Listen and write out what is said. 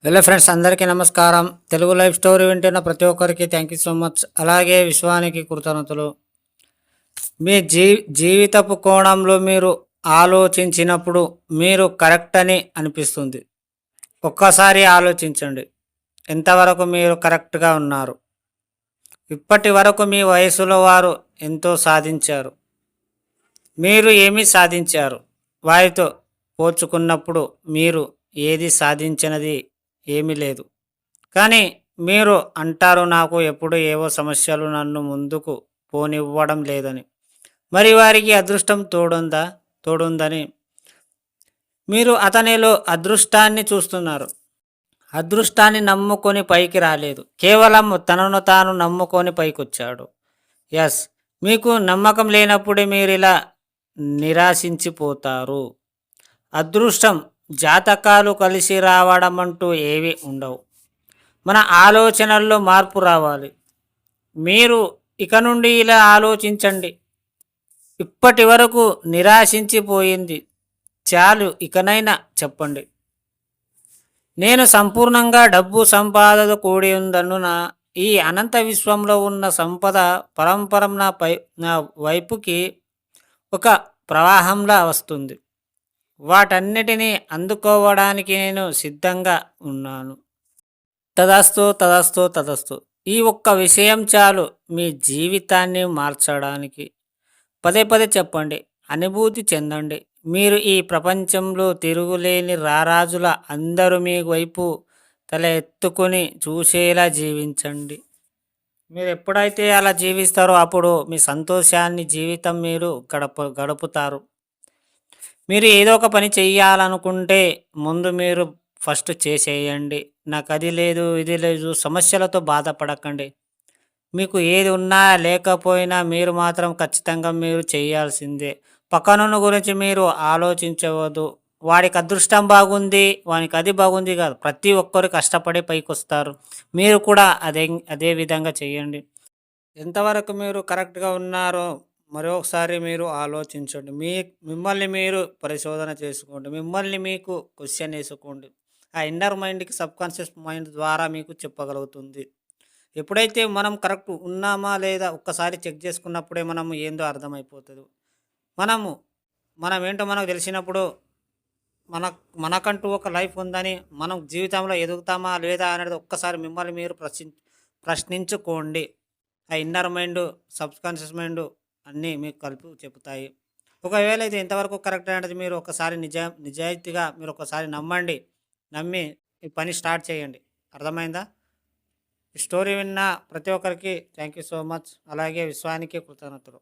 Hello friends, అందరికీ నమస్కారం. Telugu life story వింటున్న ప్రతి ఒక్కరికి థ్యాంక్ యూ సో మచ్. అలాగే విశ్వానికి కృతజ్ఞతలు. మీ జీవితపు కోణంలో మీరు ఆలోచించినప్పుడు మీరు కరెక్ట్ అని అనిపిస్తుంది. ఒక్కసారి ఆలోచించండి, ఎంతవరకు మీరు కరెక్ట్గా ఉన్నారు. ఇప్పటి వరకు మీ వయసులో వారు ఎంతో సాధించారు. మీరు ఏమి సాధించారు? వారితో పోల్చుకున్నప్పుడు మీరు ఏది సాధించినది ఏమీ లేదు. కానీ మీరు అంటారు, నాకు ఎప్పుడు ఏవో సమస్యలు నన్ను ముందుకు పోనివ్వడం లేదని. మరి వారికి అదృష్టం తోడుందని మీరు అతనిలో అదృష్టాన్ని చూస్తున్నారు. అదృష్టాన్ని నమ్ముకొని పైకి రాలేదు, కేవలం తనను తాను నమ్ముకొని పైకొచ్చాడు. ఎస్, మీకు నమ్మకం లేనప్పుడే మీరు ఇలా నిరాశించిపోతారు. అదృష్టం, జాతకాలు కలిసి రావడం అంటూ ఏవి ఉండవు. మన ఆలోచనల్లో మార్పు రావాలి. మీరు ఇక నుండి ఇలా ఆలోచించండి, ఇప్పటి వరకు నిరాశించిపోయింది చాలు, ఇకనైనా చెప్పండి. నేను సంపూర్ణంగా డబ్బు సంపాదన కూడి ఉందన్న ఈ అనంత విశ్వంలో ఉన్న సంపద పరంపరం నా వైపుకి ఒక ప్రవాహంలా వస్తుంది. వాటన్నిటినీ అందుకోవడానికి నేను సిద్ధంగా ఉన్నాను. తదస్తు తదస్తు తదస్తు. ఈ ఒక్క విషయం చాలు మీ జీవితాన్ని మార్చడానికి. పదే పదే చెప్పండి, అనుభూతి చెందండి. మీరు ఈ ప్రపంచంలో తిరుగులేని రారాజుల అందరూ మీ వైపు తల ఎత్తుకొని చూసేలా జీవించండి. మీరు ఎప్పుడైతే అలా జీవిస్తారో అప్పుడు మీ సంతోషాన్ని జీవితం మీరు గడుపుతారు. మీరు ఏదో ఒక పని చెయ్యాలనుకుంటే ముందు మీరు ఫస్ట్ చేసేయండి. నాకు అది లేదు, ఇది లేదు, సమస్యలతో బాధపడకండి. మీకు ఏది ఉన్నా లేకపోయినా మీరు మాత్రం ఖచ్చితంగా మీరు చేయాల్సిందే. పక్కనున్న గురించి మీరు ఆలోచించవద్దు. వాడికి అదృష్టం బాగుంది, వానికి అది బాగుంది కాదు. ప్రతి ఒక్కరు కష్టపడి పైకొస్తారు. మీరు కూడా అదే విధంగా చేయండి. ఎంతవరకు మీరు కరెక్ట్గా ఉన్నారో మరొకసారి మీరు ఆలోచించండి. మిమ్మల్ని మీరు పరిశోధన చేసుకోండి. మిమ్మల్ని మీకు క్వశ్చన్ వేసుకోండి. ఆ ఇన్నర్ మైండ్కి సబ్కాన్షియస్ మైండ్ ద్వారా మీకు చెప్పగలుగుతుంది. ఎప్పుడైతే మనం కరెక్ట్ ఉన్నామా లేదా ఒక్కసారి చెక్ చేసుకున్నప్పుడే మనము ఏందో అర్థమైపోతుంది. మనము మనం ఏంటో మనకు తెలిసినప్పుడు మన మనకంటూ ఒక లైఫ్ ఉందని, మనం జీవితంలో ఎదుగుతామా లేదా అనేది ఒక్కసారి మిమ్మల్ని మీరు ప్రశ్నించుకోండి. ఆ ఇన్నర్ మైండ్, సబ్కాన్షియస్ మైండ్ అన్నీ మీకు కలిపి చెప్తాయి. ఒకవేళ ఇది ఎంతవరకు కరెక్ట్ అనేది మీరు ఒకసారి నిజాయితీగా మీరు ఒకసారి నమ్మి ఈ పని స్టార్ట్ చేయండి. అర్థమైందా? ఈ స్టోరీ విన్న ప్రతి ఒక్కరికి థ్యాంక్ యూ సో మచ్. అలాగే విశ్వానికి కృతజ్ఞతలు.